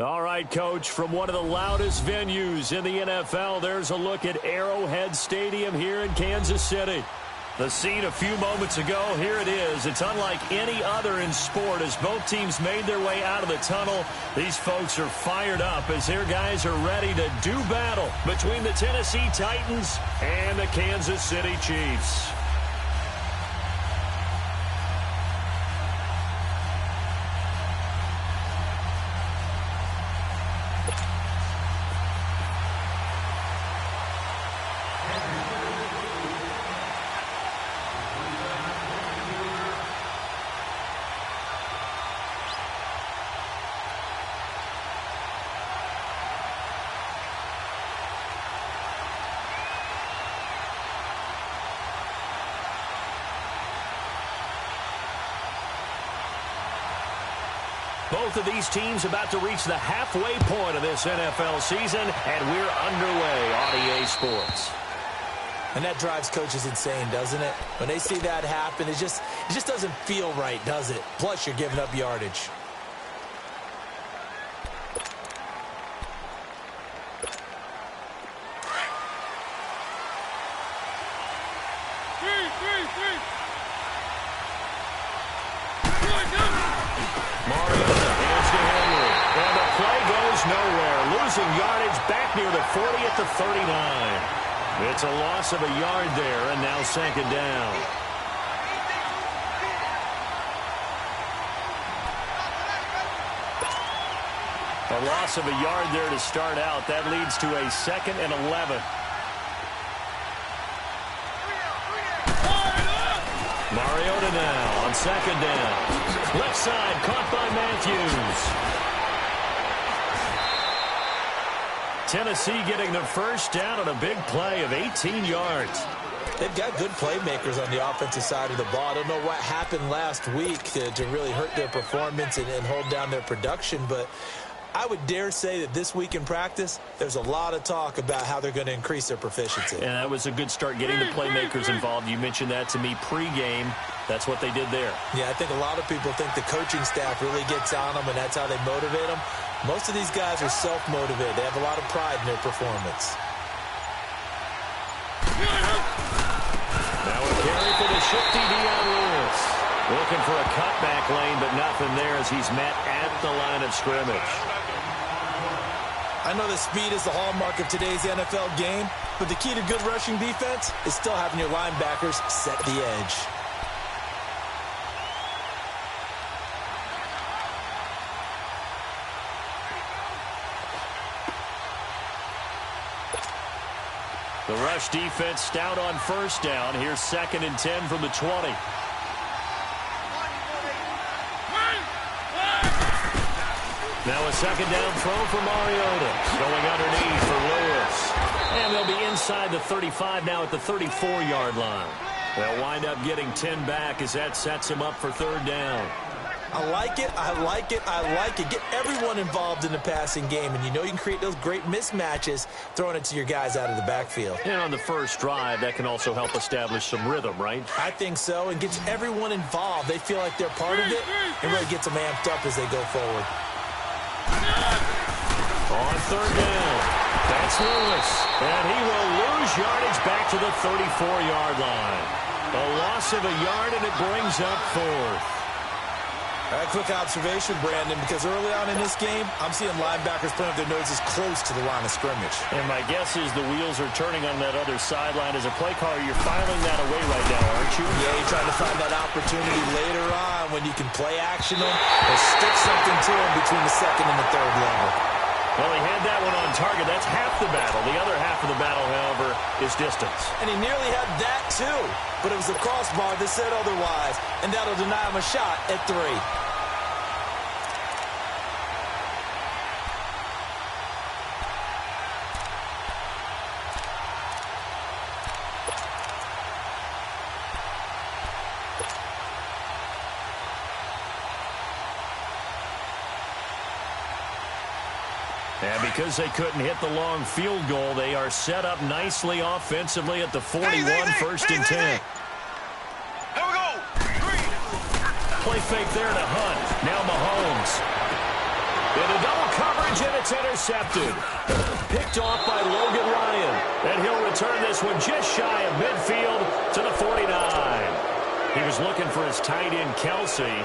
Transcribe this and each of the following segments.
All right, Coach, from one of the loudest venues in the NFL, there's a look at Arrowhead Stadium here in Kansas City. The scene a few moments ago, here it is. It's unlike any other in sport as both teams made their way out of the tunnel. These folks are fired up as their guys are ready to do battle between the Tennessee Titans and the Kansas City Chiefs. Both of these teams about to reach the halfway point of this NFL season, and we're underway on EA Sports. And that drives coaches insane, doesn't it? When they see that happen, it just doesn't feel right, does it? Plus, you're giving up yardage. Losing yardage back near the 40 at the 39. It's a loss of a yard there, and now second down. A loss of a yard there to start out. That leads to a 2nd and 11. Mariota now on second down. Left side caught by Matthews. Tennessee getting the first down on a big play of 18 yards. They've got good playmakers on the offensive side of the ball. I don't know what happened last week to really hurt their performance and hold down their production, but I would dare say that this week in practice, there's a lot of talk about how they're going to increase their proficiency. And that was a good start getting the playmakers involved. You mentioned that to me pregame. That's what they did there. Yeah, I think a lot of people think the coaching staff really gets on them, and that's how they motivate them. Most of these guys are self-motivated. They have a lot of pride in their performance. Now a carry for the shifty Dion Lewis. Looking for a cutback lane, but nothing there as he's met at the line of scrimmage. I know that speed is the hallmark of today's NFL game, but the key to good rushing defense is still having your linebackers set the edge. The rush defense stout on first down. Here's 2nd and 10 from the 20. Now a second down throw for Mariota. Going underneath for Lewis. And they'll be inside the 35 now at the 34-yard line. They'll wind up getting 10 back as that sets them up for third down. I like it, I like it, I like it. Get everyone involved in the passing game, and you know you can create those great mismatches throwing it to your guys out of the backfield. And on the first drive, that can also help establish some rhythm, right? I think so, and gets everyone involved. They feel like they're part of it, and really gets them amped up as they go forward. On third down, that's Lewis, and he will lose yardage back to the 34-yard line. A loss of a yard, and it brings up 4th. All right, quick observation, Brandon, because early on in this game, I'm seeing linebackers putting up their noses close to the line of scrimmage. And my guess is the wheels are turning on that other sideline. As a play caller, you're filing that away right now, aren't you? Yeah, you're trying to find that opportunity later on when you can play action them or stick something to them between the 2nd and the 3rd level. Well, he had that one on target. That's half the battle. The other half of the battle, however, is distance. And he nearly had that, too. But it was the crossbar that said otherwise, and that'll deny him a shot at 3. And because they couldn't hit the long field goal, they are set up nicely offensively at the 41, first and 10. Here we go. Play fake there to Hunt. Now Mahomes. In a double coverage. charge, and it's intercepted. Picked off by Logan Ryan. And he'll return this one just shy of midfield to the 49. He was looking for his tight end, Kelsey.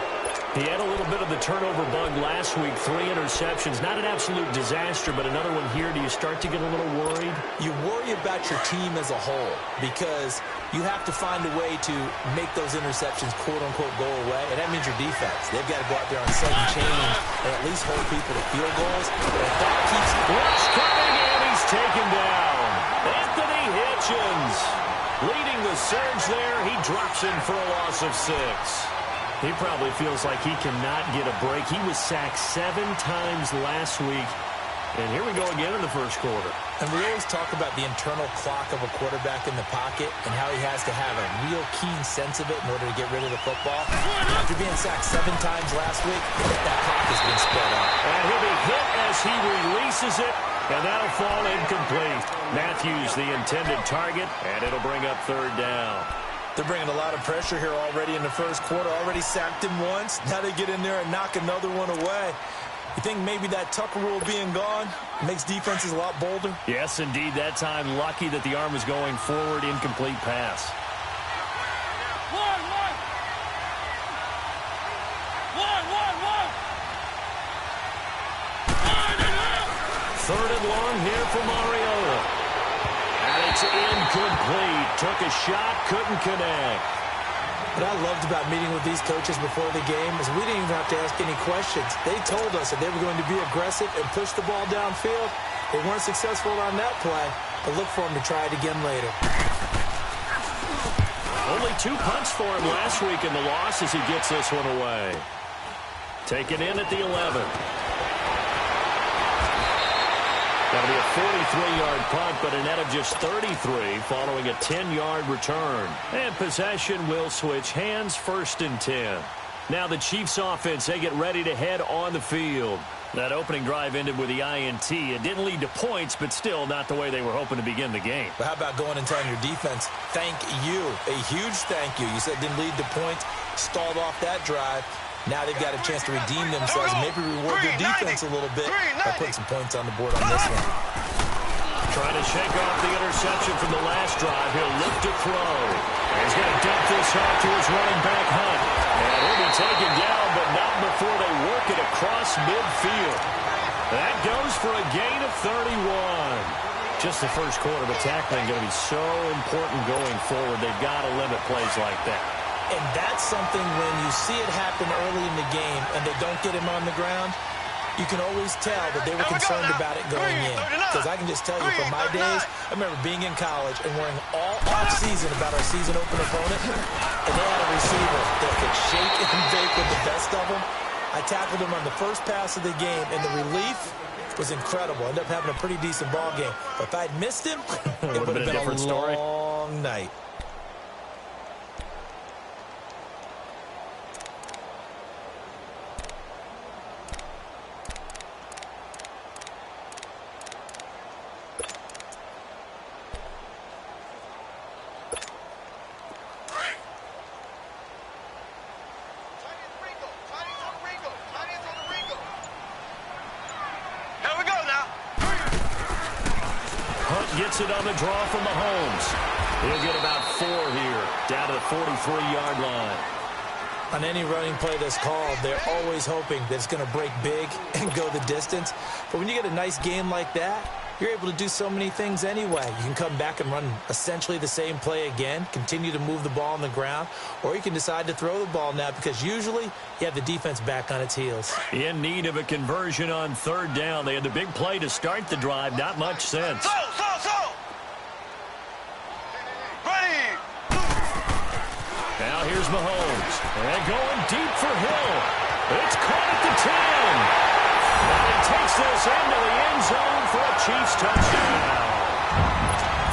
He had a little bit of the turnover bug last week, 3 interceptions. Not an absolute disaster, but another one here. Do you start to get a little worried? You worry about your team as a whole because you have to find a way to make those interceptions, quote-unquote, go away, and that means your defense. They've got to go out there on second change and at least hold people to field goals. And if that keeps... Rush coming, and he's taken down. Anthony Hitchens leading the surge there. He drops in for a loss of 6. He probably feels like he cannot get a break. He was sacked 7 times last week. And here we go again in the first quarter. And we always talk about the internal clock of a quarterback in the pocket and how he has to have a real keen sense of it in order to get rid of the football. After being sacked 7 times last week, that clock has been sped up. And he'll be hit as he releases it, and that'll fall incomplete. Matthews, the intended target, and it'll bring up 3rd down. They're bringing a lot of pressure here already in the first quarter. Already sacked him once. Now they get in there and knock another one away. You think maybe that Tucker rule being gone makes defenses a lot bolder? Yes, indeed. That time, lucky that the arm was going forward. Incomplete pass. 3rd and long here for Mariota. And it's incomplete. Took a shot, couldn't connect. What I loved about meeting with these coaches before the game is we didn't even have to ask any questions. They told us that they were going to be aggressive and push the ball downfield. They weren't successful on that play, but look for them to try it again later. Only 2 punts for him last week in the loss as he gets this one away. Taken in at the 11. That'll be a 43-yard punt, but a net of just 33 following a 10-yard return. And possession will switch hands, 1st and 10. Now the Chiefs offense, they get ready to head on the field. That opening drive ended with the INT. It didn't lead to points, but still not the way they were hoping to begin the game. But how about going and telling your defense, thank you, a huge thank you. You said it didn't lead to points, stalled off that drive. Now they've got a chance to redeem themselves and maybe reward their defense a little bit by putting some points on the board on this one. Trying to shake off the interception from the last drive. He'll look to throw. And he's going to dump this off to his running back, Hunt. And he'll be taken down, but not before they work it across midfield. That goes for a gain of 31. Just the first quarter, but tackling going to be so important going forward. They've got to limit plays like that. And that's something when you see it happen early in the game and they don't get him on the ground, you can always tell that they were concerned about it going in. Because I can just tell you from my days, I remember being in college and worrying all off-season about our season open opponent, and they had a receiver that could shake and bake with the best of them. I tackled him on the first pass of the game, and the relief was incredible. Ended up having a pretty decent ball game. But if I'd missed him, it would have been a long night. Gets it on the draw from Mahomes. He'll get about 4 here, down to the 43-yard line. On any running play that's called, they're always hoping that it's going to break big and go the distance. But when you get a nice game like that, you're able to do so many things anyway. You can come back and run essentially the same play again, continue to move the ball on the ground, or you can decide to throw the ball now because usually you have the defense back on its heels. In need of a conversion on 3rd down. They had the big play to start the drive. Not much sense. Now here's Mahomes. And going deep for Hill. It's caught at the 10. And he takes this into the end zone for a Chiefs touchdown.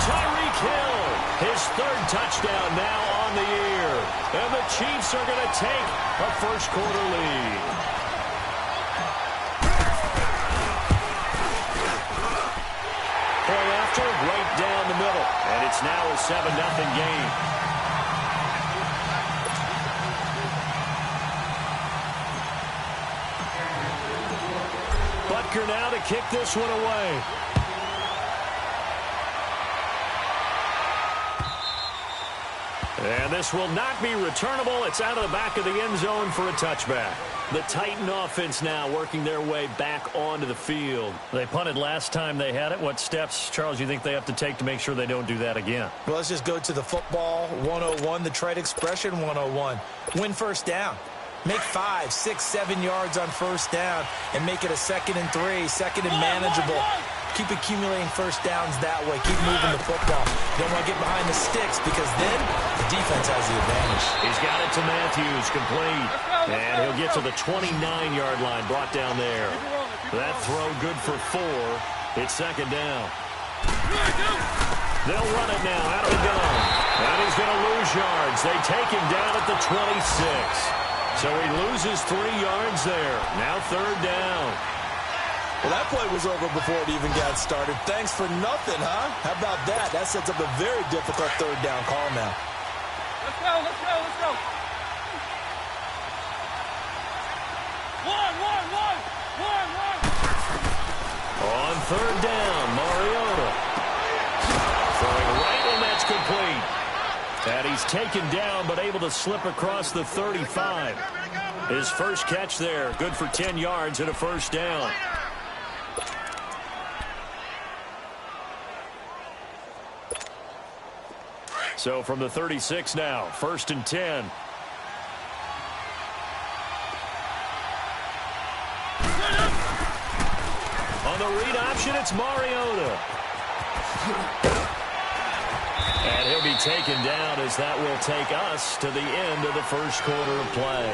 Tyreek Hill, his 3rd touchdown now on the year. And the Chiefs are going to take a first quarter lead. Play after, right down the middle. And it's now a 7-0 game. Baker now to kick this one away. And this will not be returnable. It's out of the back of the end zone for a touchback. The Titan offense now working their way back onto the field. They punted last time they had it. What steps, Charles, you think they have to take to make sure they don't do that again? Well, let's just go to the football 101, the trade expression 101. Win first down. Make 5, 6, 7 yards on first down and make it a 2nd and 3, 2nd and manageable. Keep accumulating first downs that way. Keep moving the football. You don't want to get behind the sticks because then the defense has the advantage. He's got it to Matthews, complete. And he'll get to the 29-yard line, brought down there. That throw good for 4. It's 2nd down. They'll run it now out of the gun. And he's going to lose yards. They take him down at the 26. So he loses 3 yards there. Now 3rd down. Well, that play was over before it even got started. Thanks for nothing, huh? How about that? That sets up a very difficult 3rd down call now. Let's go, let's go, let's go. One. On 3rd down, Mariota. Throwing right, and that's complete. And he's taken down, but able to slip across the 35. His first catch there, good for 10 yards and a 1st down. So from the 36 now, 1st and 10. On the read option, it's Mariota. And he'll be taken down as that will take us to the end of the 1st quarter of play.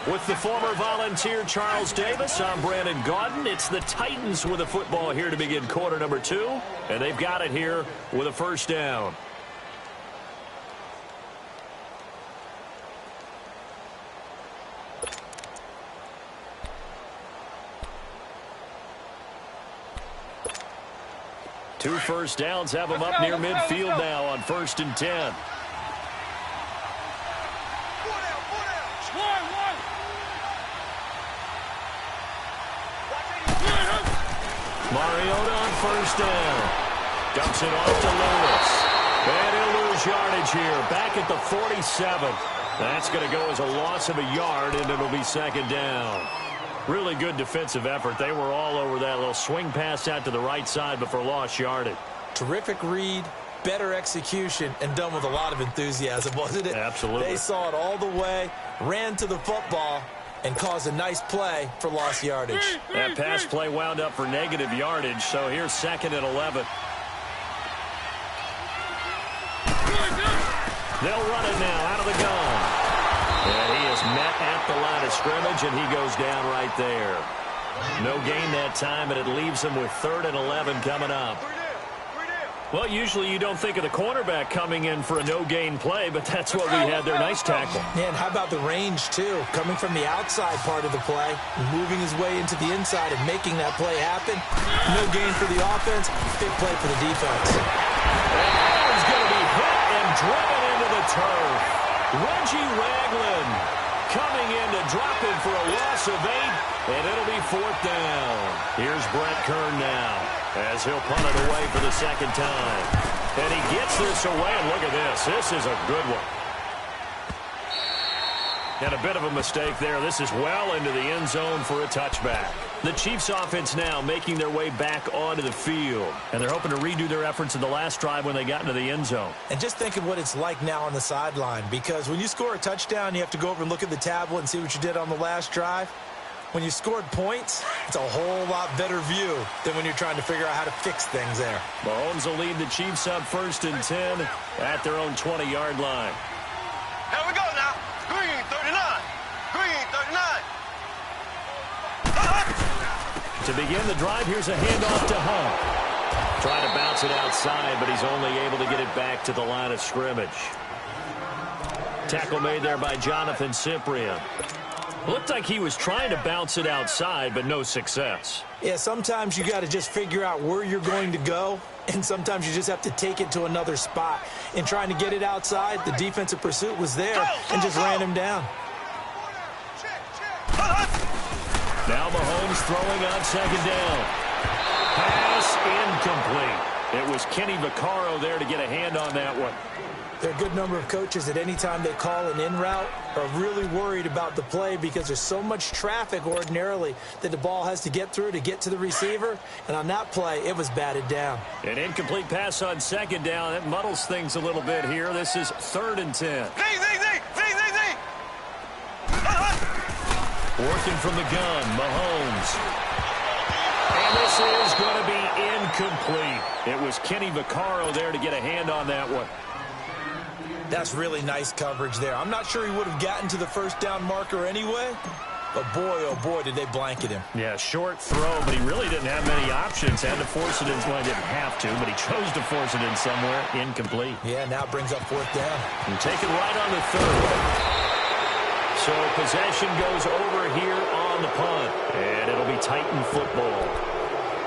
With the former Volunteer Charles Davis, I'm Brandon Gaudin. It's the Titans with the football here to begin quarter number 2. And they've got it here with a 1st down. Two 1st downs have them up near midfield now on 1st and 10. Mariota on 1st down. Dumps it off to Lewis. And he'll lose yardage here. Back at the 47. That's going to go as a loss of a yard, and it'll be 2nd down. Really good defensive effort. They were all over that little swing pass out to the right side before lost yardage. Terrific read, better execution, and done with a lot of enthusiasm, wasn't it? Absolutely. They saw it all the way, ran to the football, and caused a nice play for lost yardage. That pass play wound up for negative yardage, so here's 2nd and 11. They'll run it now out of the gun. And he is met at the line of scrimmage, and he goes down right there. No gain that time, and it leaves him with 3rd and 11 coming up. Well, usually you don't think of the cornerback coming in for a no-gain play, but that's what we had there. Nice tackle. Man, how about the range, too? Coming from the outside part of the play, moving his way into the inside and making that play happen. No gain for the offense, big play for the defense. And he's going to be hit and driven into the turf. Reggie Ragland coming in to drop him for a loss of 8, and it'll be 4th down. Here's Brett Kern now as he'll punt it away for the 2nd time. And he gets this away, and look at this. This is a good one. And a bit of a mistake there. This is well into the end zone for a touchback. The Chiefs offense now making their way back onto the field. And they're hoping to redo their efforts in the last drive when they got into the end zone. And just think of what it's like now on the sideline. Because when you score a touchdown, you have to go over and look at the tablet and see what you did on the last drive. When you scored points, it's a whole lot better view than when you're trying to figure out how to fix things there. Mahomes will lead the Chiefs up 1st and 10 at their own 20-yard line. Here we go now. Green 39. Green 39. To begin the drive, here's a handoff to Hunt. Trying to bounce it outside, but he's only able to get it back to the line of scrimmage. Tackle made there by Jonathan Cyprien. Looked like he was trying to bounce it outside, but no success. Yeah, sometimes you got to just figure out where you're going to go, and sometimes you just have to take it to another spot. In trying to get it outside, the defensive pursuit was there and just ran him down. Now Mahomes throwing on second down. Pass incomplete. It was Kenny Vaccaro there to get a hand on that one. There are a good number of coaches that any time they call an in route are really worried about the play because there's so much traffic ordinarily that the ball has to get through to get to the receiver. And on that play, it was batted down. An incomplete pass on second down. That muddles things a little bit here. This is 3rd and 10. Working from the gun, Mahomes. And this is going to be incomplete. It was Kenny Vaccaro there to get a hand on that one. That's really nice coverage there. I'm not sure he would have gotten to the first down marker anyway, but boy, oh boy, did they blanket him. Yeah, short throw, but he really didn't have many options. Had to force it in. Well, he didn't have to, but he chose to force it in somewhere. Incomplete. Yeah, now it brings up 4th down. And take it right on the 3rd. So possession goes over here on the punt, and it'll be Titan football.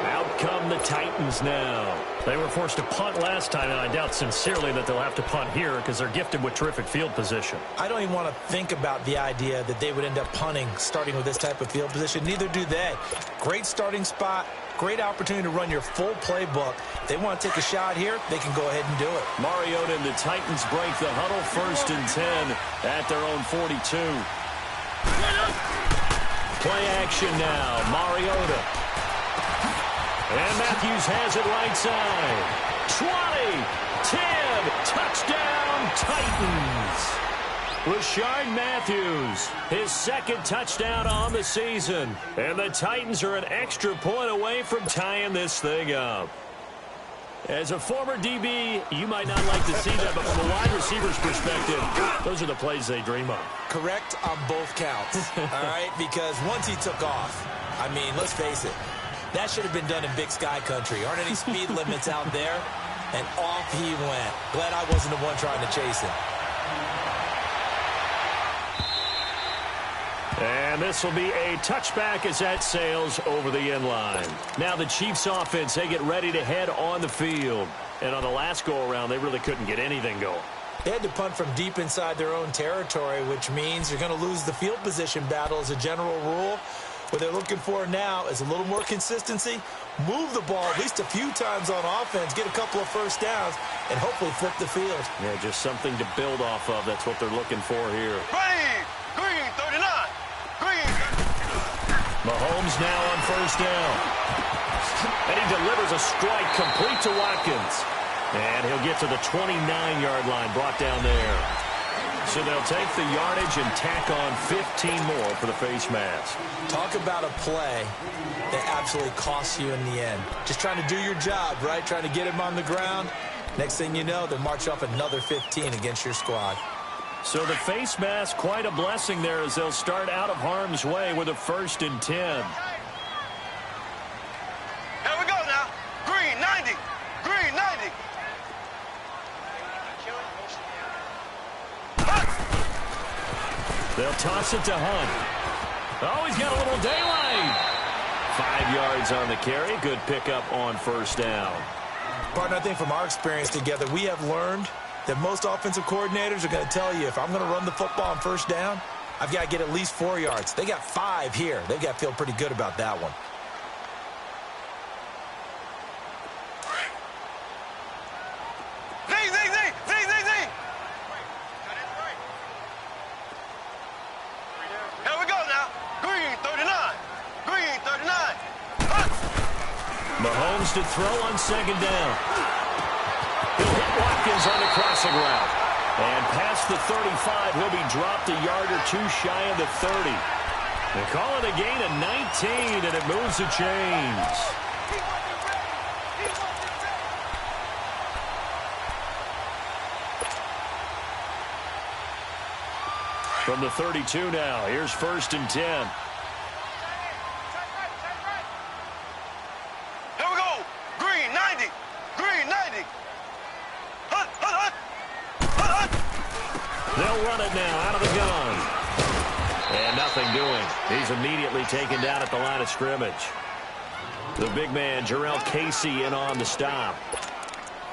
Out come the Titans now. They were forced to punt last time, and I doubt sincerely that they'll have to punt here because they're gifted with terrific field position. I don't even want to think about the idea that they would end up punting starting with this type of field position. Neither do they. Great starting spot, great opportunity to run your full playbook. If they want to take a shot here, they can go ahead and do it. Mariota and the Titans break the huddle. 1st and 10 at their own 42. Play action now. Mariota. And Matthews has it right side. 20, 10, touchdown Titans. Rashard Matthews, his 2nd touchdown on the season. And the Titans are an extra point away from tying this thing up. As a former DB, you might not like to see that, but from a wide receiver's perspective, those are the plays they dream of. Correct on both counts, all right? Because once he took off, I mean, let's face it, that should have been done in Big Sky Country. Aren't any speed limits out there? And off he went. Glad I wasn't the one trying to chase him. And this will be a touchback as that sails over the end line. Now the Chiefs offense, they get ready to head on the field. And on the last go-around, they really couldn't get anything going. They had to punt from deep inside their own territory, which means you're going to lose the field position battle as a general rule. What they're looking for now is a little more consistency, move the ball at least a few times on offense, get a couple of first downs, and hopefully flip the field. Yeah, just something to build off of. That's what they're looking for here. Green, 39. Green. Mahomes now on 1st down. And he delivers a strike complete to Watkins. And he'll get to the 29-yard line, brought down there. So they'll take the yardage and tack on 15 more for the face mask. Talk about a play that absolutely costs you in the end. Just trying to do your job, right? Trying to get him on the ground. Next thing you know, they march off another 15 against your squad. So the face mask, quite a blessing there as they'll start out of harm's way with a 1st and 10. Here we go now. Green, 90. Green, 90. They'll toss it to Hunt. Oh, he's got a little daylight. 5 yards on the carry. Good pickup on 1st down. Partner, I think from our experience together, we have learned that most offensive coordinators are going to tell you, if I'm going to run the football on 1st down, I've got to get at least 4 yards. They got 5 here. They've got to feel pretty good about that one. Here we go now. Green, 39. Green, 39. Mahomes to throw on 2nd down. He'll hit Watkins on the crossing route. And past the 35, he'll be dropped a yard or two shy of the 30. They call it a gain of 19, and it moves the chains. From the 32 now, here's 1st and 10. Here we go. Green, 90. Green, 90. Hut, hut, hut. Hut, hut. They'll run it now out of the gun. And nothing doing. He's immediately taken down at the line of scrimmage. The big man, Jarrell Casey, in on the stop.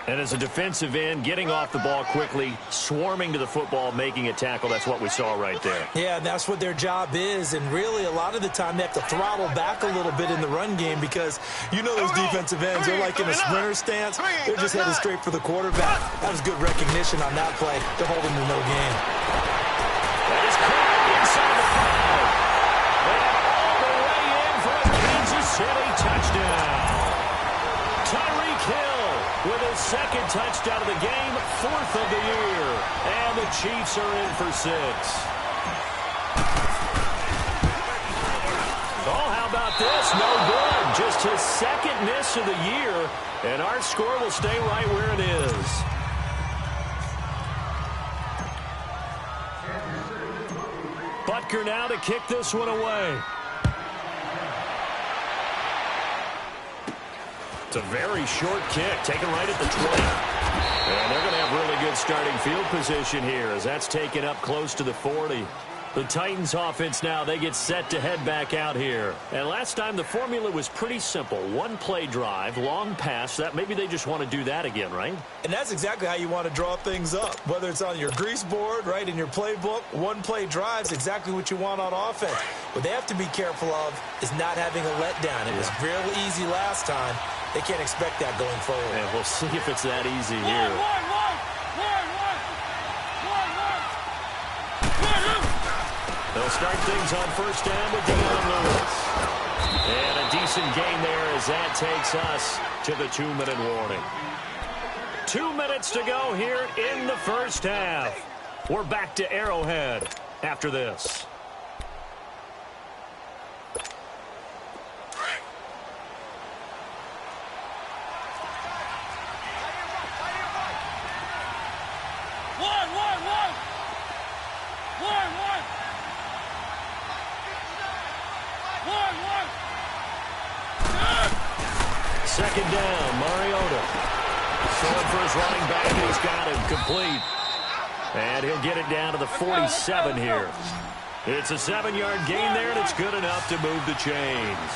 And as a defensive end, getting off the ball quickly, swarming to the football, making a tackle, that's what we saw right there. Yeah, and that's what their job is. And really, a lot of the time, they have to throttle back a little bit in the run game because you know those defensive ends, they're like in a sprinter stance. They're just headed straight for the quarterback. That was good recognition on that play to hold him to no gain. That is caught inside the 5. And all the way in for a Kansas City touchdown. Tyreek Hill with his second touchdown of the game, 4th of the year. And the Chiefs are in for 6. Oh, how about this? No good. Just his second miss of the year. And our score will stay right where it is. Butker now to kick this one away. It's a very short kick, taken right at the 20. And they're going to have really good starting field position here as that's taken up close to the 40. The Titans offense now, they get set to head back out here. And last time the formula was pretty simple. One play drive, long pass. That maybe they just want to do that again, right? And that's exactly how you want to draw things up. Whether it's on your grease board, right, in your playbook, one play drive's exactly what you want on offense. What they have to be careful of is not having a letdown. It was real easy last time. They can't expect that going forward. And we'll see if it's that easy here. They'll start things on first down with Dion Lewis. And a decent gain there as that takes us to the 2-minute warning. 2 minutes to go here in the first half. We're back to Arrowhead after this. Second down, Mariota. Throwing for his running back, and he's got him complete. And he'll get it down to the 47 here. It's a 7-yard gain there, and it's good enough to move the chains.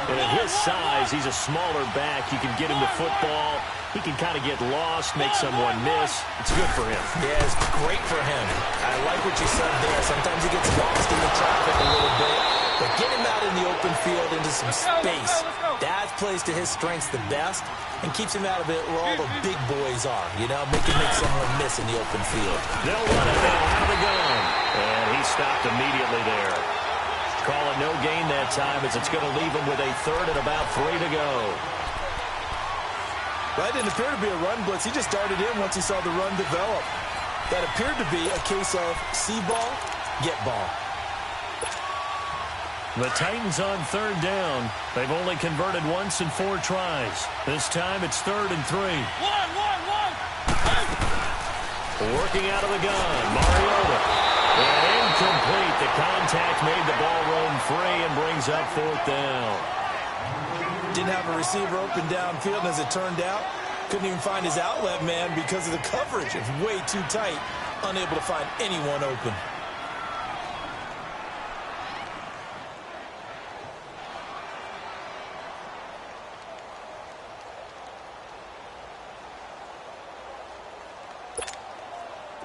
And at his size, he's a smaller back. You can get him the football. He can kind of get lost, make someone miss. It's good for him. Yeah, it's great for him. I like what you said there. Sometimes he gets lost in the traffic a little bit. But get him out in the open field into some space. That plays to his strengths the best and keeps him out of it where all the big boys are. You know, make someone miss in the open field. They'll run it now out of the gun. And he stopped immediately there. Call it no gain that time as it's going to leave him with a third and about 3 to go. That didn't appear to be a run blitz. He just darted in once he saw the run develop. That appeared to be a case of see ball, get ball. The Titans on third down. They've only converted once in 4 tries. This time it's 3rd and 3. Working out of the gun, Mariota. And incomplete. The contact made the ball roam free and brings up 4th down. Didn't have a receiver open downfield, and as it turned out, couldn't even find his outlet man because of the coverage. It's way too tight, unable to find anyone open.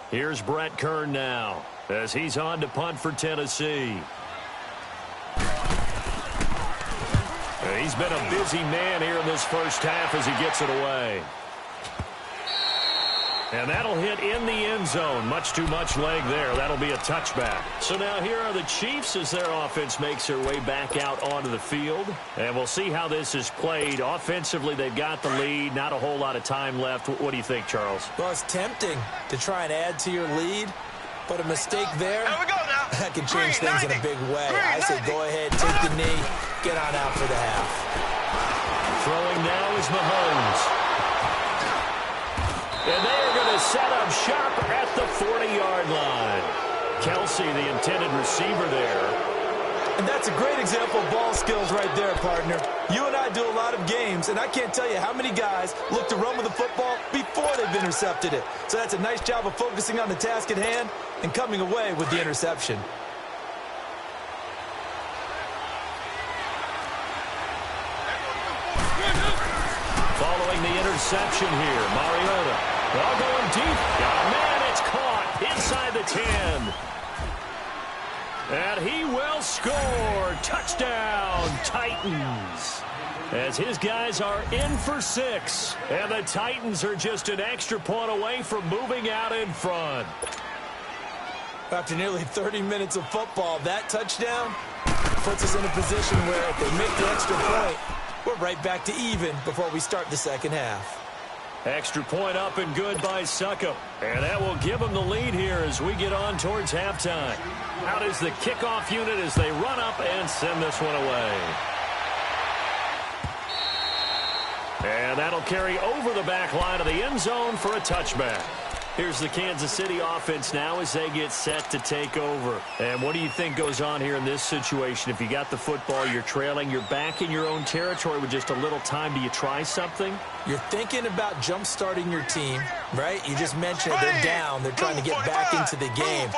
Here's Brett Kern now as he's on to punt for Tennessee. He's been a busy man here in this first half as he gets it away. And that'll hit in the end zone. Much too much leg there. That'll be a touchback. So now here are the Chiefs as their offense makes their way back out onto the field. And we'll see how this is played. Offensively, they've got the lead. Not a whole lot of time left. What do you think, Charles? Well, it's tempting to try and add to your lead. But a mistake there, that can change things in a big way. I say go ahead, take the knee, get on out for the half. Throwing now is Mahomes. And they are going to set up shop at the 40-yard line. Kelsey, the intended receiver there. And that's a great example of ball skills right there, partner. You and I do a lot of games, and I can't tell you how many guys look to run with the football before they've intercepted it. So that's a nice job of focusing on the task at hand and coming away with the interception. Following the interception here. Mariota. All going deep. Oh, man, it's caught inside the 10. And he will score. Touchdown, Titans. As his guys are in for 6. And the Titans are just an extra point away from moving out in front. After nearly 30 minutes of football, that touchdown puts us in a position where if they make the extra point, we're right back to even before we start the second half. Extra point up and good by Succop. And that will give them the lead here as we get on towards halftime. Out is the kickoff unit as they run up and send this one away. And that'll carry over the back line of the end zone for a touchback. Here's the Kansas City offense now as they get set to take over. And what do you think goes on here in this situation? If you got the football, you're trailing, you're back in your own territory with just a little time. Do you try something? You're thinking about jump-starting your team, right? You just mentioned it. They're down. They're trying to get back into the game.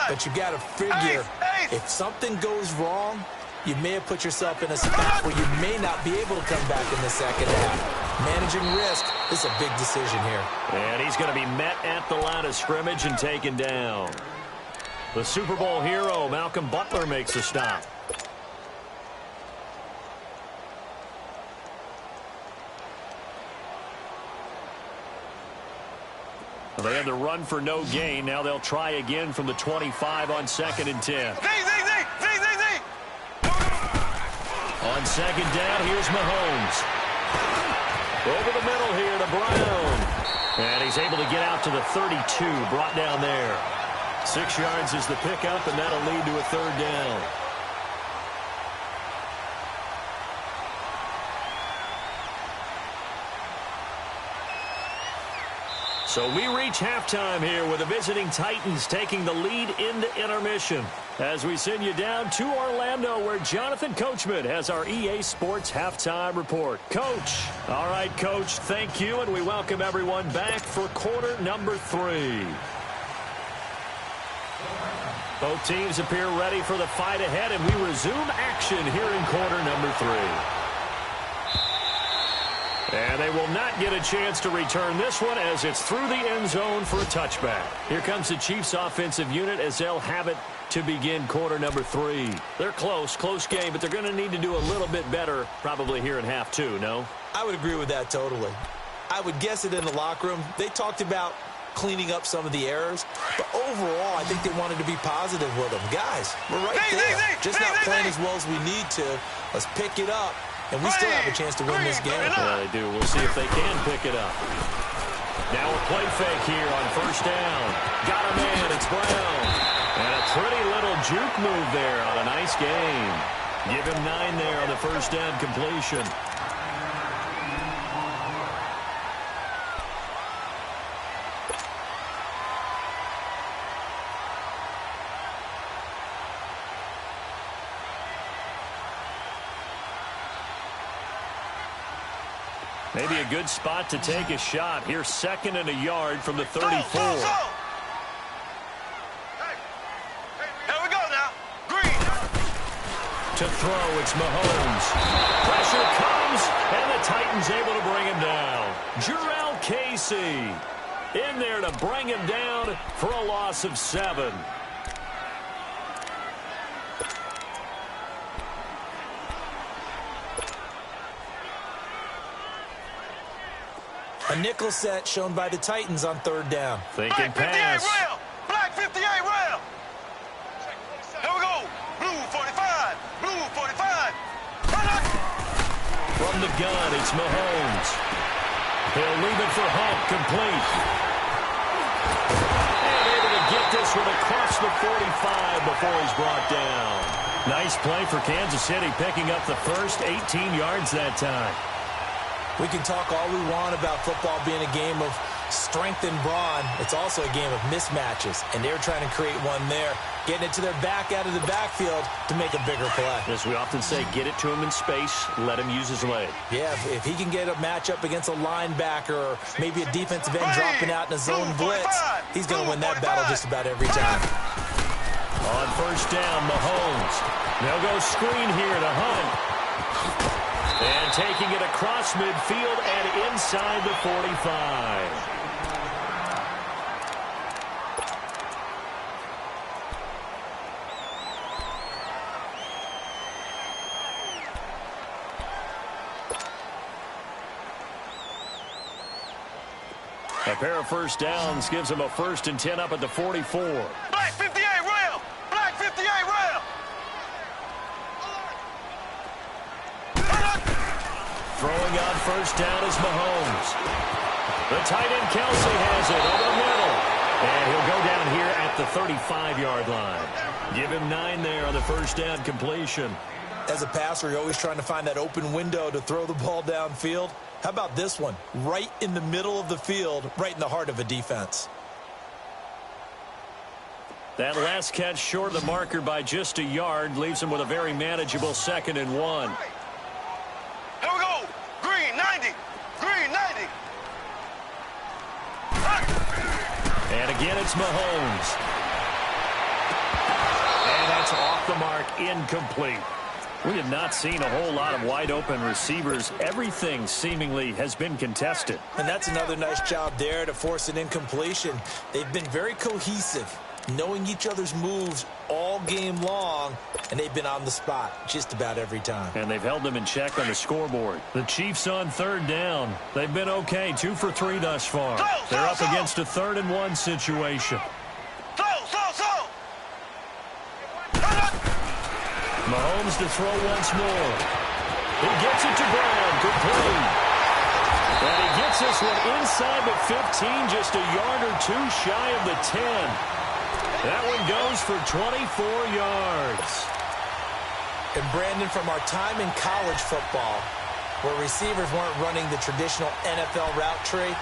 But you got to figure if something goes wrong, you may have put yourself in a spot where you may not be able to come back in the second half. Managing risk is a big decision here. And he's going to be met at the line of scrimmage and taken down. The Super Bowl hero, Malcolm Butler, makes a stop. Well, they had the run for no gain. Now they'll try again from the 25 on 2nd and 10. On second down, here's Mahomes. Over the middle here to Brown. And he's able to get out to the 32, brought down there. 6 yards is the pickup, and that'll lead to a 3rd down. So we reach halftime here with the visiting Titans taking the lead into intermission. As we send you down to Orlando where Jonathan Coachman has our EA Sports Halftime Report. Coach. All right, Coach, thank you, and we welcome everyone back for quarter number 3. Both teams appear ready for the fight ahead, and we resume action here in quarter number 3. And they will not get a chance to return this one as it's through the end zone for a touchback. Here comes the Chiefs offensive unit as they'll have it to begin quarter number 3. They're close game, but they're going to need to do a little bit better probably here in half 2, no? I would agree with that totally. I would guess it in the locker room. They talked about cleaning up some of the errors, but overall, I think they wanted to be positive with them. Guys, we're right there. Just not playing as well as we need to. Let's pick it up. And we still have a chance to win this game. Yeah, they do. We'll see if they can pick it up. Now a play fake here on 1st down. Got a man. It's Brown. And a pretty little juke move there on a nice game. Give him 9 there on the 1st down completion. Maybe a good spot to take a shot. Here's 2nd and a yard from the 34. Here we go now. Green. To throw, it's Mahomes. Pressure comes, and the Titans able to bring him down. Jurrell Casey in there to bring him down for a loss of 7. A nickel set shown by the Titans on 3rd down. Thinking pass. Black 58 rail. Here we go. Blue 45. Blue 45. From the gun, it's Mahomes. He'll leave it for Hunt, complete. And able to get this one across the 45 before he's brought down. Nice play for Kansas City, picking up the first 18 yards that time. We can talk all we want about football being a game of strength and brawn. It's also a game of mismatches, and they're trying to create one there, getting it to their back out of the backfield to make a bigger play. As we often say, get it to him in space, let him use his leg. Yeah, if he can get a matchup against a linebacker or maybe a defensive end dropping out in a zone blitz, he's going to win that battle just about every time. On 1st down, Mahomes. They'll go screen here to Hunt. And taking it across midfield and inside the 45. A pair of first downs gives them a 1st and 10 up at the 44. Black 58 rail! Black 58 rail! Throwing on first down is Mahomes. The tight end Kelsey has it over the middle. And he'll go down here at the 35-yard line. Give him 9 there on the first down completion. As a passer, you're always trying to find that open window to throw the ball downfield. How about this one? Right in the middle of the field, right in the heart of a defense. That last catch short of the marker by just a yard leaves him with a very manageable 2nd and 1. Here we go! Green 90! Green 90! And again, it's Mahomes. And that's off the mark, incomplete. We have not seen a whole lot of wide-open receivers. Everything seemingly has been contested. And that's another nice job there to force an incompletion. They've been very cohesive, knowing each other's moves all game long, and they've been on the spot just about every time. And they've held them in check on the scoreboard. The Chiefs on 3rd down. They've been okay, 2 for 3 thus far. They're up against a 3rd and 1 situation. Mahomes to throw once more. He gets it to Brown. Complete. And he gets this one inside the 15, just a yard or 2 shy of the 10. That one goes for 24 yards. And Brandon, from our time in college football, where receivers weren't running the traditional NFL route tree,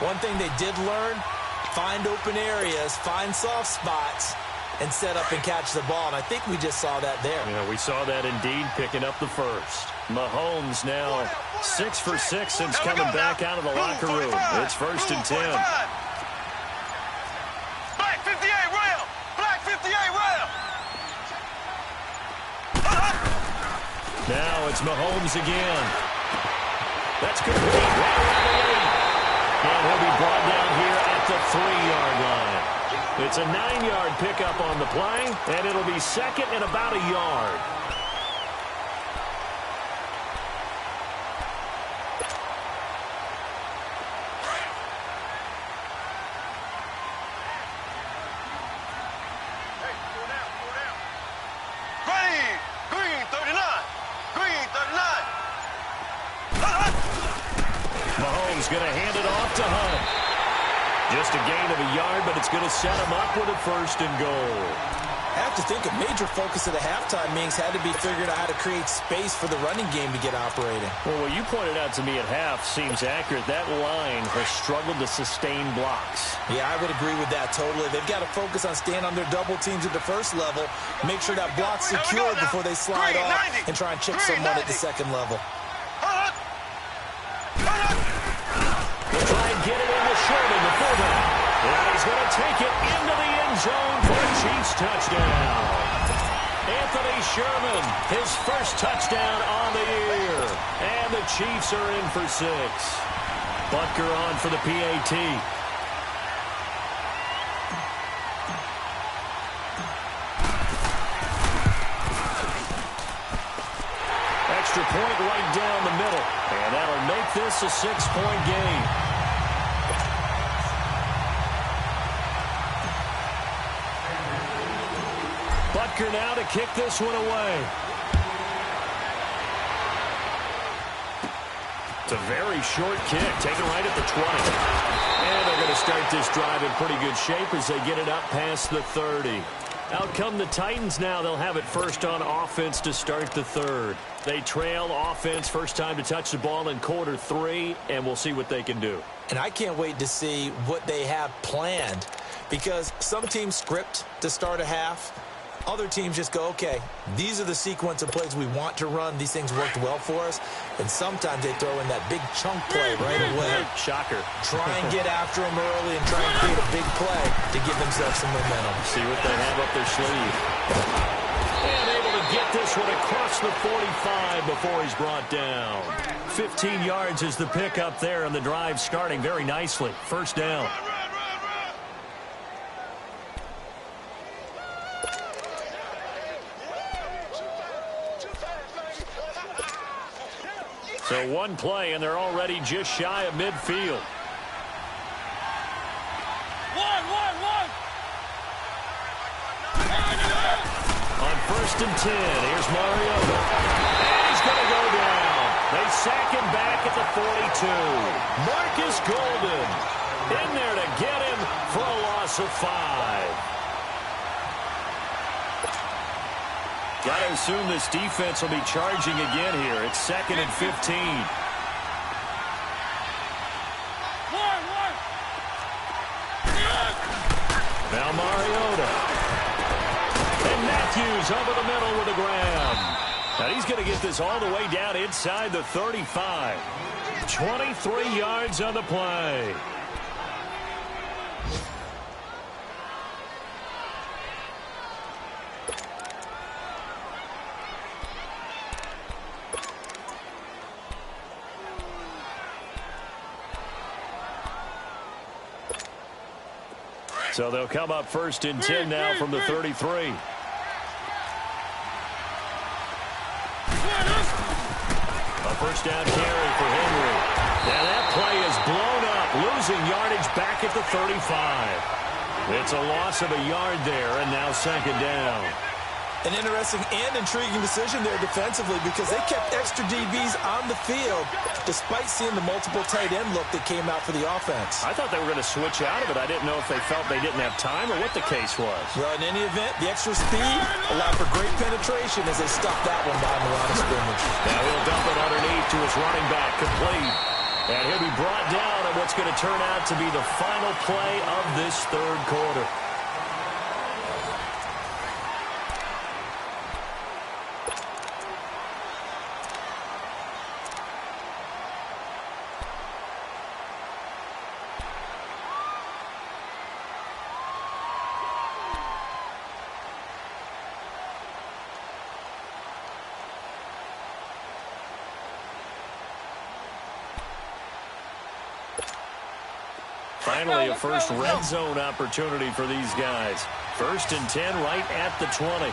one thing they did learn, find open areas, find soft spots, and set up and catch the ball. And I think we just saw that there. Yeah, we saw that indeed, picking up the first. Mahomes now 6 for 6 since coming back out of the locker room. It's 1st and 10. Black 58 rail! Black 58 rail! Now it's Mahomes again. That's complete. Right around the 8. And he'll be brought down here at the 3-yard line. It's a 9-yard pickup on the play, and it'll be 2nd and about a yard. Green 39! Green 39! Mahomes going to hand it off to Hunt. Just a gain of a yard, but it's going to set him up with a 1st and goal. I have to think a major focus of the halftime meetings had to be figuring out how to create space for the running game to get operating. Well, what you pointed out to me at half seems accurate. That line has struggled to sustain blocks. Yeah, I would agree with that totally. They've got to focus on staying on their double teams at the first level, make sure that block's secured before they slide off and try and chip someone at the second level. They'll try and get it in the Sherman, the fullback. And he's going to take it into the end zone for a Chiefs touchdown. Anthony Sherman, his first touchdown on the year. And the Chiefs are in for 6. Butker on for the PAT. Extra point right down the middle. And that'll make this a 6-point game. Butker now to kick this one away. It's a very short kick, taken right at the 20. And they're going to start this drive in pretty good shape as they get it up past the 30. Out come the Titans now. They'll have it first on offense to start the 3rd. They trail offense, first time to touch the ball in quarter 3, and we'll see what they can do. And I can't wait to see what they have planned, because some teams script to start a half. Other teams just go, okay, these are the sequence of plays we want to run. These things worked well for us. And sometimes they throw in that big chunk play right away. Shocker. Try and get after them early and try and create a big play to give themselves some momentum. See what they have up their sleeve. And able to get this one across the 45 before he's brought down. 15 yards is the pickup there, and the drive starting very nicely. First down. So one play, and they're already just shy of midfield. On 1st and 10, here's Mariota. And he's going to go down. They sack him back at the 42. Marcus Golden in there to get him for a loss of 5. Got to assume this defense will be charging again here. It's 2nd and 15. Now Mariota. And Matthews over the middle with a grab. Now he's going to get this all the way down inside the 35. 23 yards on the play. So they'll come up 1st and 10 now from the 33. A first down carry for Henry. Now that play is blown up, losing yardage back at the 35. It's a loss of a yard there, and now 2nd down. An interesting and intriguing decision there defensively because they kept extra DBs on the field despite seeing the multiple tight end look that came out for the offense. I thought they were going to switch out of it. I didn't know if they felt they didn't have time or what the case was. Well, in any event, the extra speed allowed for great penetration as they stuffed that one behind the line of scrimmage. Now he'll dump it underneath to his running back, complete. And he'll be brought down on what's going to turn out to be the final play of this 3rd quarter. Finally, a first red zone opportunity for these guys. 1st and 10 right at the 20.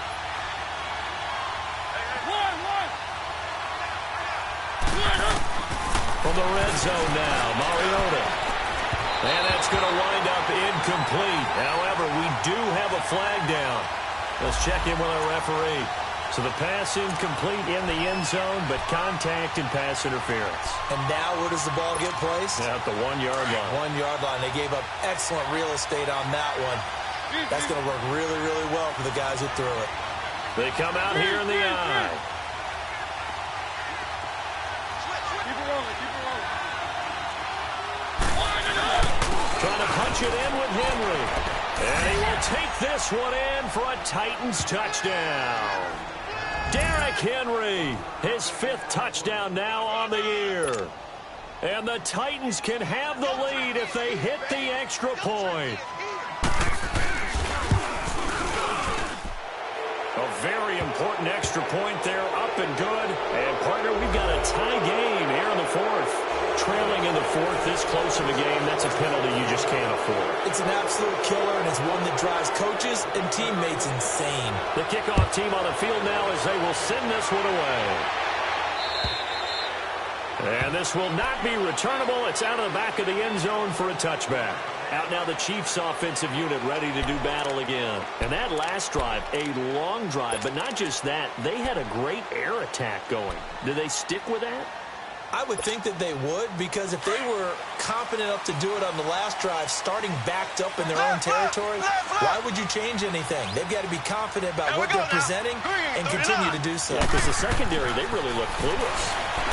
From the red zone now, Mariota. And that's going to wind up incomplete. However, we do have a flag down. Let's check in with our referee. So the pass incomplete in the end zone, but contact and pass interference. And now where does the ball get placed? At the 1-yard line. 1-yard line. They gave up excellent real estate on that one. That's going to work really, really well for the guys who threw it. They come out here in the eye. Keep it rolling, keep it rolling. Trying to punch it in with Henry. And he will take this one in for a Titans touchdown. Derrick Henry, his 5th touchdown now on the year. And the Titans can have the lead if they hit the extra point. A very important extra point there, up and good. And, partner, we've got a tie game here in the 4th. Trailing in the 4th, this close of a game, that's a penalty you just can't afford. It's an absolute killer, and it's one that drives coaches and teammates insane. The kickoff team on the field now as they will send this one away. And this will not be returnable. It's out of the back of the end zone for a touchback. Out now the Chiefs offensive unit ready to do battle again. And that last drive, a long drive, but not just that. They had a great air attack going. Do they stick with that? I would think that they would, because if they were confident enough to do it on the last drive, starting backed up in their own territory, why would you change anything? They've got to be confident about what they're presenting and continue to do so. Yeah, because the secondary, they really look clueless.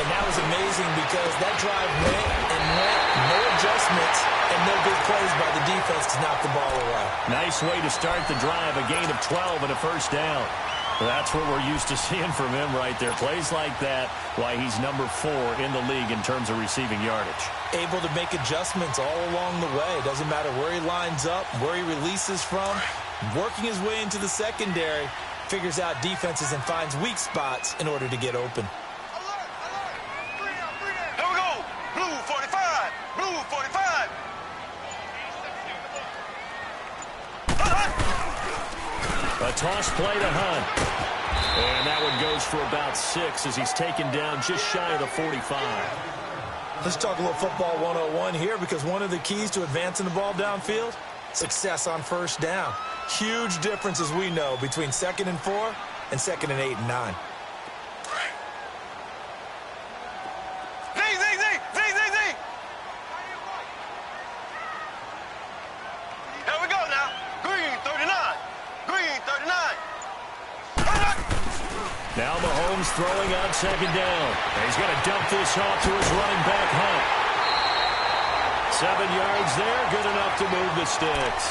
And that was amazing because that drive went and went, no adjustments, and no big plays by the defense to knock the ball away. Nice way to start the drive, a gain of 12 and a first down. That's what we're used to seeing from him right there. Plays like that, why he's number 4 in the league in terms of receiving yardage. Able to make adjustments all along the way. Doesn't matter where he lines up, where he releases from, working his way into the secondary. figures out defenses and finds weak spots in order to get open. Here we go. Blue 45. Blue 45. A toss play to Hunt. And that one goes for about 6 as he's taken down just shy of the 45. Let's talk a little football 101 here, because one of the keys to advancing the ball downfield, success on first down. Huge difference, as we know, between 2nd and 4 and 2nd and 8 and 9. Z. Here we go now. Green 39. Green 39. Now Mahomes throwing on 2nd down. And he's going to dump this off to his running back, Hunt. 7 yards there, good enough to move the sticks.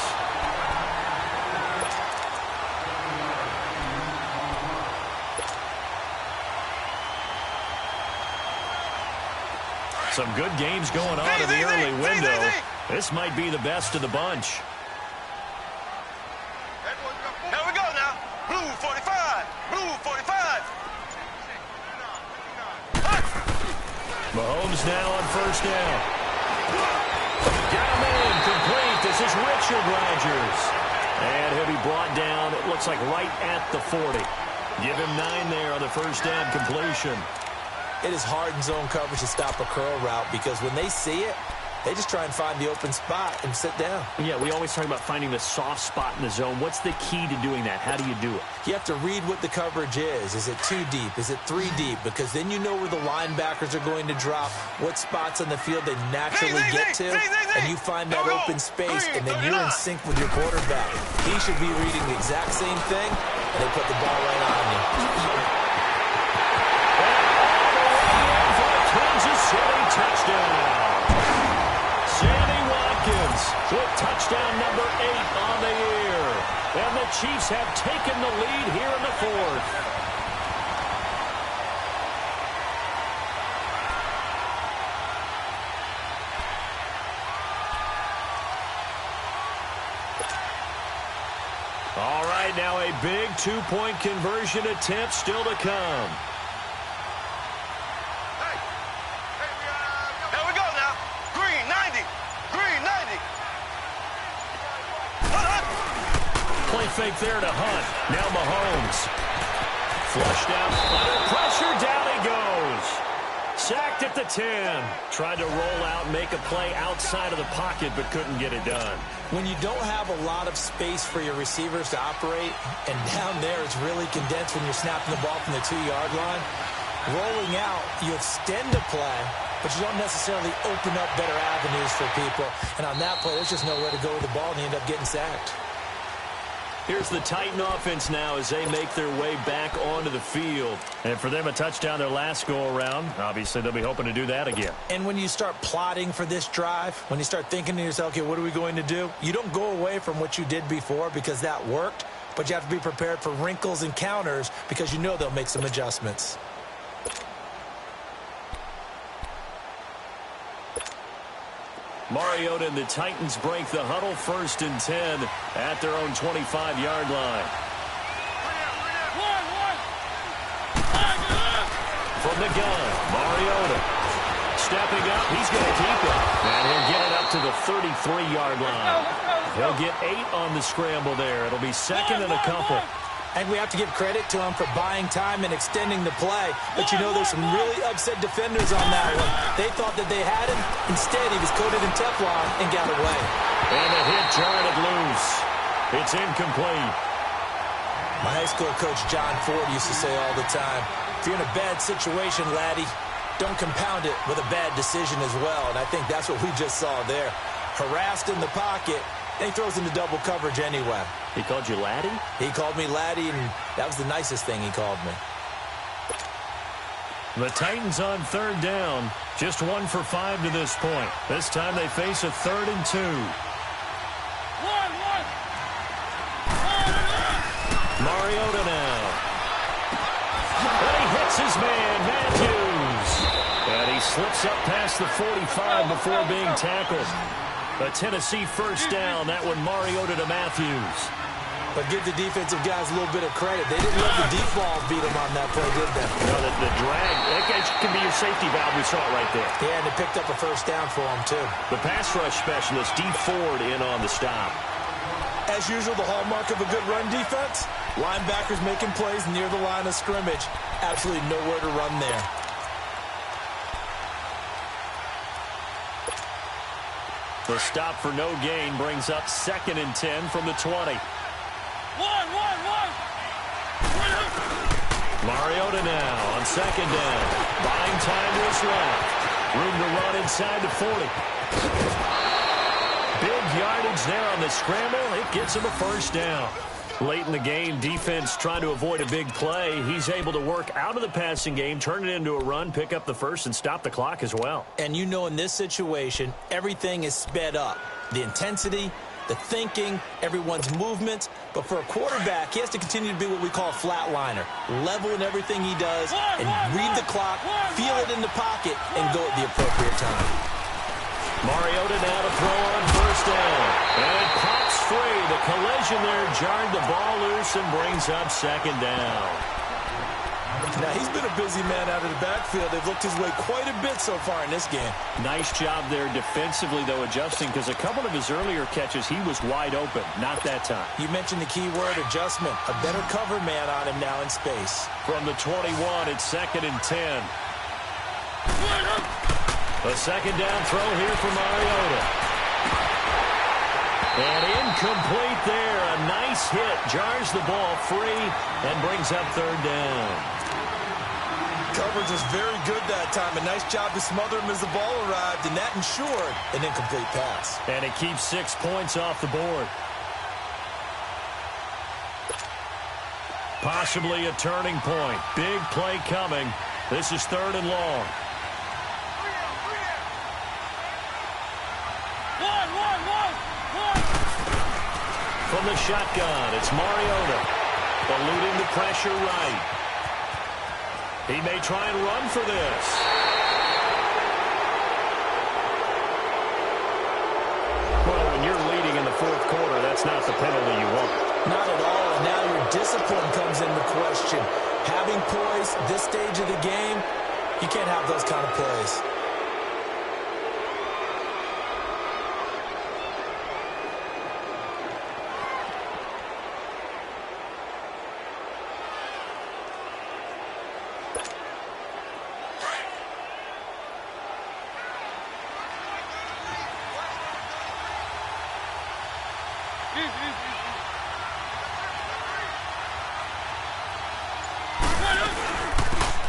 Some good games going on in the early window. This might be the best of the bunch. Here we go now. Blue 45. Blue 45. Mahomes now on 1st down. Got him in, complete. This is Richard Rodgers. And he'll be brought down, it looks like right at the 40. Give him 9 there on the 1st down completion. It is hard in zone coverage to stop a curl route, because when they see it, they just try and find the open spot and sit down. Yeah, we always talk about finding the soft spot in the zone. What's the key to doing that? How do you do it? You have to read what the coverage is. Is it 2 deep? Is it 3 deep? Because then you know where the linebackers are going to drop, what spots on the field they naturally get to, and you find that open space, and then you're in sync with your quarterback. He should be reading the exact same thing, and they put the ball right on you. Kansas City touchdown. Sammy Watkins with touchdown number 8 on the year. And the Chiefs have taken the lead here in the 4th. All right, now a big 2-point conversion attempt still to come. Here we go now. Green 90. Green 90. Play fake there to Hunt. Now Mahomes. Flushed out. Under pressure. Down he goes. Sacked at the 10. Tried to roll out and make a play outside of the pocket, but couldn't get it done. When you don't have a lot of space for your receivers to operate, and down there it's really condensed when you're snapping the ball from the 2-yard line, rolling out, you extend the play, but you don't necessarily open up better avenues for people. And on that play, there's just nowhere to go with the ball, and you end up getting sacked. Here's the Titan offense now as they make their way back onto the field. And for them, a touchdown their last go-around. Obviously, they'll be hoping to do that again. And when you start plotting for this drive, when you start thinking to yourself, okay, what are we going to do? You don't go away from what you did before because that worked, but you have to be prepared for wrinkles and counters because you know they'll make some adjustments. Mariota and the Titans break the huddle, 1st and 10 at their own 25-yard line. From the gun, Mariota stepping up. He's going to keep it. And he'll get it up to the 33-yard line. He'll get 8 on the scramble there. It'll be 2nd and a couple. And we have to give credit to him for buying time and extending the play. But you know, there's some really upset defenders on that one. They thought that they had him. Instead, he was coated in Teflon and got away. And the hit jarred loose. It's incomplete. My high school coach, John Ford, used to say all the time, if you're in a bad situation, laddie, don't compound it with a bad decision as well. And I think that's what we just saw there. Harassed in the pocket. And he throws into double coverage anyway. He called you laddie? He called me laddie, and that was the nicest thing he called me. The Titans on 3rd down. Just 1 for 5 to this point. This time they face a 3rd and 2. Mariota now. And he hits his man, Matthews. And he slips up past the 45 before being tackled. A Tennessee 1st down. That one Mariota to Matthews. But give the defensive guys a little bit of credit. They didn't let the deep ball beat them on that play, did they? No, the drag, that can be your safety valve. We saw it right there. Yeah, and they picked up a first down for them, too. The pass rush specialist, Dee Ford, in on the stop. As usual, the hallmark of a good run defense, linebackers making plays near the line of scrimmage. Absolutely nowhere to run there. The stop for no gain brings up 2nd and 10 from the 20. Mariota now on 2nd down. Buying time to his left. Room to run inside the 40. Big yardage there on the scramble. It gets him a first down. Late in the game, defense trying to avoid a big play. He's able to work out of the passing game, turn it into a run, pick up the first, and stop the clock as well. And you know in this situation, everything is sped up. The intensity, the thinking, everyone's movements. But for a quarterback, he has to continue to be what we call a flatliner. Level in everything he does and read the clock, feel it in the pocket, and go at the appropriate time. Mariota now to throw on first down. And it pops free. The collision there jarred the ball loose and brings up 2nd down. Now, he's been a busy man out of the backfield. They've looked his way quite a bit so far in this game. Nice job there defensively, though, adjusting, because a couple of his earlier catches, he was wide open. Not that time. You mentioned the key word, adjustment. A better cover man on him now in space. From the 21, it's 2nd and 10. A 2nd down throw here for Mariota. And incomplete there. A nice hit. Jars the ball free and brings up 3rd down. Coverage was very good that time. A nice job to smother him as the ball arrived, and that ensured an incomplete pass. And it keeps 6 points off the board. Possibly a turning point. Big play coming. This is 3rd and long. From the shotgun, it's Mariota. Eluding the pressure right. He may try and run for this. Well, when you're leading in the 4th quarter, that's not the penalty you want. Not at all, and now your discipline comes into question. Having poise this stage of the game, you can't have those kind of plays.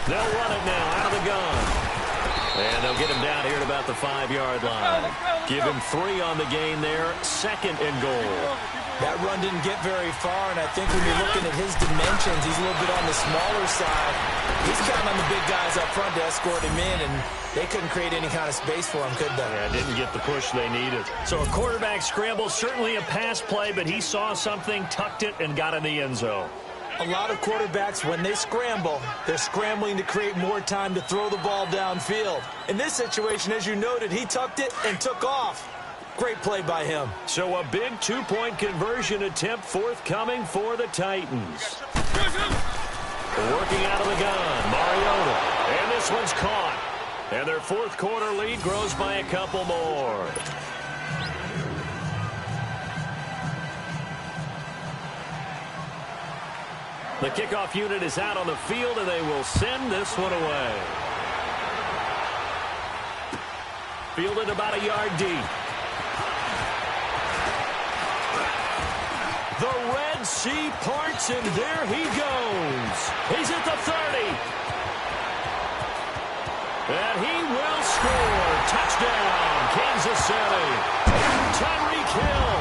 They'll run it now out of the gun. And they'll get him down here at about the 5-yard line. Give him 3 on the gain there. 2nd and goal. That run didn't get very far, and I think when you're looking at his dimensions, he's a little bit on the smaller side. He's counting on the big guys up front to escort him in, and they couldn't create any kind of space for him, could they? Yeah, didn't get the push they needed. So a quarterback scramble, certainly a pass play, but he saw something, tucked it, and got in the end zone. A lot of quarterbacks, when they scramble, they're scrambling to create more time to throw the ball downfield. In this situation, as you noted, he tucked it and took off. Great play by him. So a big 2-point conversion attempt forthcoming for the Titans. Working out of the gun, Mariota. And this one's caught. And their 4th quarter lead grows by a couple more. The kickoff unit is out on the field, and they will send this one away. Fielded about a yard deep. The Red Sea parts, and there he goes. He's at the 30. And he will score. Touchdown, Kansas City. Tyreek Hill,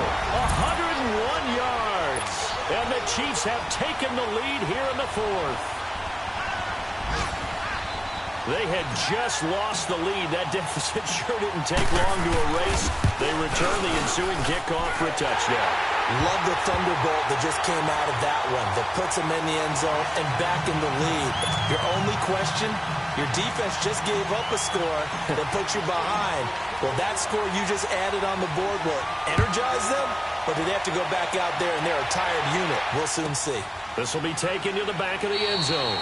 101 yards. And the Chiefs have taken the lead here in the 4th. They had just lost the lead. That deficit sure didn't take long to erase. They return the ensuing kickoff for a touchdown. Love the thunderbolt that just came out of that one that puts them in the end zone and back in the lead. Your only question, your defense just gave up a score that puts you behind. Well, that score you just added on the board will energize them or do they have to go back out there and they're a tired unit? We'll soon see. This will be taken to the back of the end zone.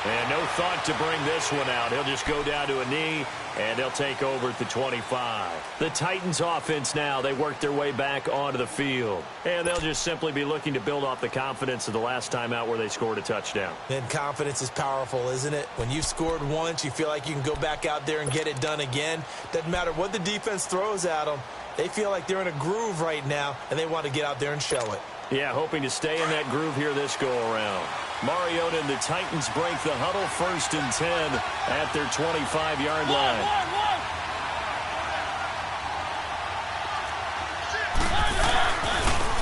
And no thought to bring this one out. He'll just go down to a knee, and they'll take over at the 25. The Titans offense now, they work their way back onto the field. And they'll just simply be looking to build off the confidence of the last time out where they scored a touchdown. And confidence is powerful, isn't it? When you've scored once, you feel like you can go back out there and get it done again. Doesn't matter what the defense throws at them. They feel like they're in a groove right now, and they want to get out there and show it. Yeah, hoping to stay in that groove here this go-around. Mariota and the Titans break the huddle, 1st and 10 at their 25-yard line.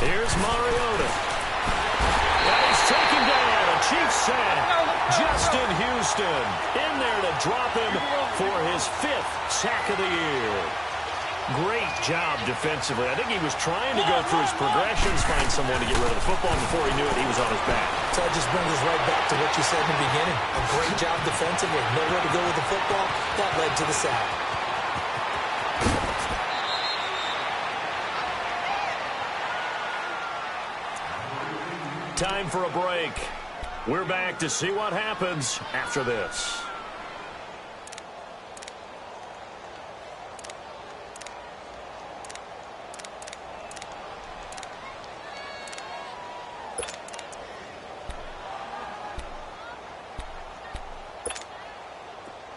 Here's Mariota. And he's taken down. A Chiefs sack. Justin Houston in there to drop him for his 5th sack of the year. Great job defensively. I think he was trying to go through his progressions, find someone to get rid of the football. Before he knew it, he was on his back. So it just brings us right back to what you said in the beginning. A great job defensively. Nowhere to go with the football. That led to the sack. Time for a break. We're back to see what happens after this.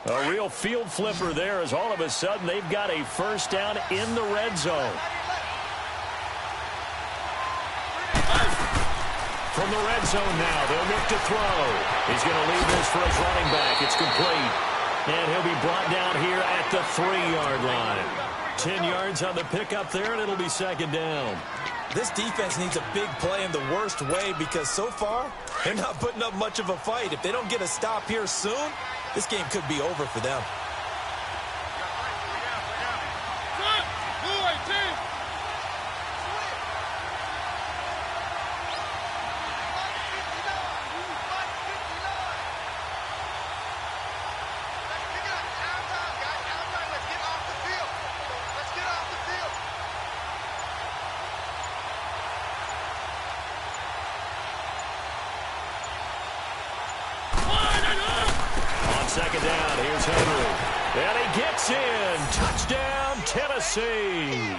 A real field flipper there as all of a sudden they've got a first down in the red zone. From the red zone now, they'll look to throw. He's going to leave this for his running back. It's complete. And he'll be brought down here at the 3-yard line. 10 yards on the pickup there, and it'll be 2nd down. This defense needs a big play in the worst way because so far, they're not putting up much of a fight. If they don't get a stop here soon, this game could be over for them. Second down, here's Henry. And he gets in. Touchdown, Tennessee.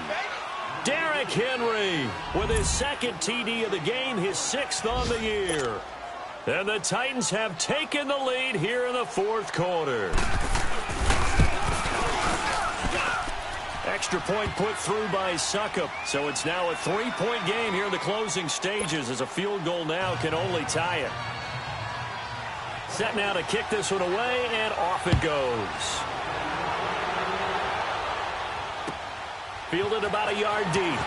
Derrick Henry with his 2nd TD of the game, his 6th on the year. And the Titans have taken the lead here in the 4th quarter. Extra point put through by Succop. So it's now a 3-point game here in the closing stages as a field goal now can only tie it. Set now to kick this one away, and off it goes. Fielded about a yard deep.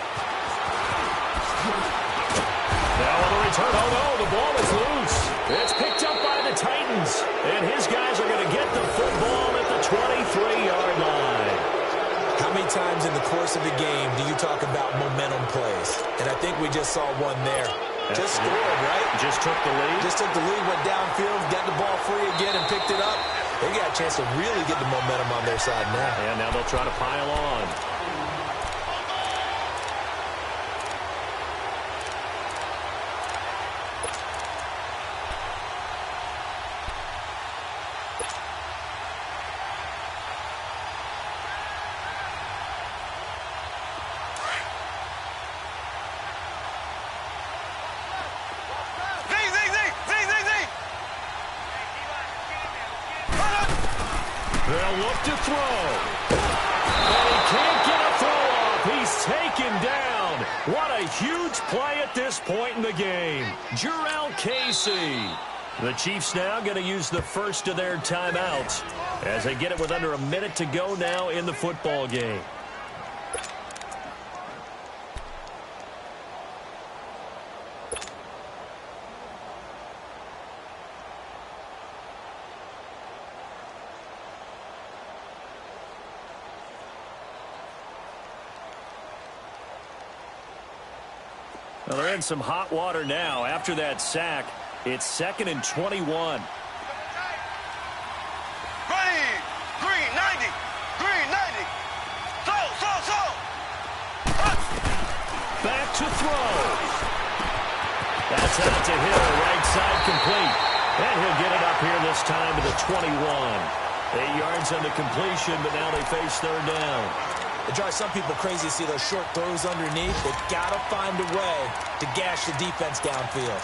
Now on the return, oh no, the ball is loose. It's picked up by the Titans, and his guys are going to get the football at the 23-yard line. How many times in the course of the game do you talk about momentum plays? And I think we just saw one there. Just scored, right? Just took the lead. Just took the lead, went downfield, got the ball free again, and picked it up. They got a chance to really get the momentum on their side now. And now they'll try to pile on. They'll look to throw. And he can't get a throw off. He's taken down. What a huge play at this point in the game. Jurrell Casey. The Chiefs now going to use the first of their timeouts as they get it with under a minute to go now in the football game. Well, they're in some hot water now. After that sack, it's 2nd and 21. Ready, green 90, green 90. So. Back to throw. That's out to Hill, right side complete. And he'll get it up here this time to the 21. 8 yards on the completion, but now they face third down. It drives some people crazy to see those short throws underneath. They've got to find a way to gash the defense downfield.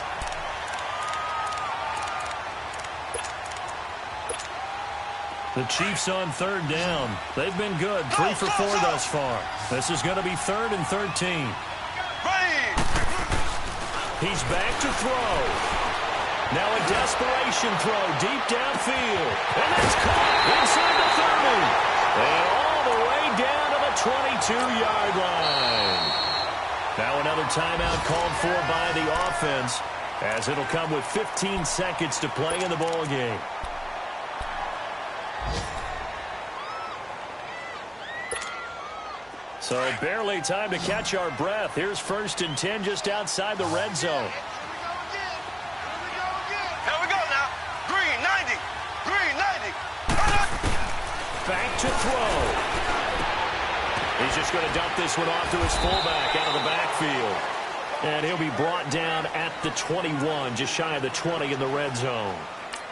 The Chiefs on third down. They've been good, 3 for 4 thus far. This is going to be 3rd and 13. He's back to throw. Now a desperation throw deep downfield. And it's caught inside the 30. And all the way down to the 22-yard line. Now another timeout called for by the offense, as it'll come with 15 seconds to play in the ball game. So barely time to catch our breath. Here's 1st and 10 just outside the red zone. Here we go now. Green 90. Green 90. Back to throw. He's just going to dump this one off to his fullback out of the backfield. And he'll be brought down at the 21, just shy of the 20 in the red zone.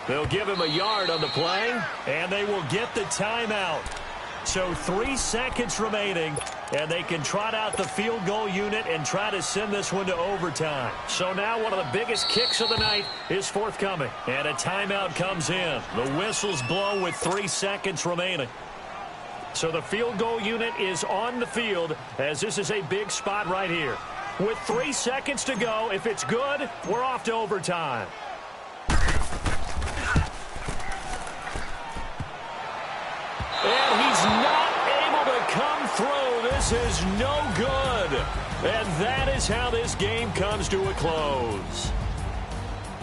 They'll give him a yard on the play, and they will get the timeout. So 3 seconds remaining, and they can trot out the field goal unit and try to send this one to overtime. So now one of the biggest kicks of the night is forthcoming, and a timeout comes in. The whistles blow with 3 seconds remaining. So the field goal unit is on the field, as this is a big spot right here. With 3 seconds to go, if it's good, we're off to overtime. And he's not able to come through. This is no good. And that is how this game comes to a close.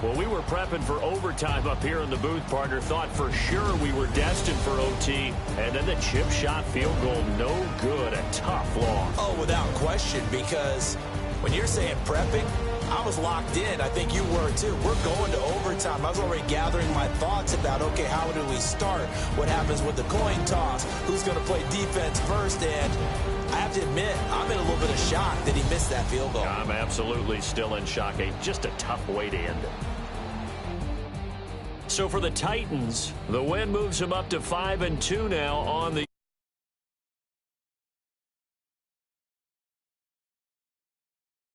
Well, we were prepping for overtime up here in the booth, partner. Thought for sure we were destined for OT. And then the chip shot field goal, no good. A tough loss. Oh, without question, because when you're saying prepping, I was locked in. I think you were too. We're going to overtime. I was already gathering my thoughts about, okay, how do we start? What happens with the coin toss? Who's going to play defense first? And I have to admit, I'm in a little bit of shock that he missed that field goal. I'm absolutely still in shock. Just a tough way to end it. So for the Titans, the win moves them up to 5-2 now on the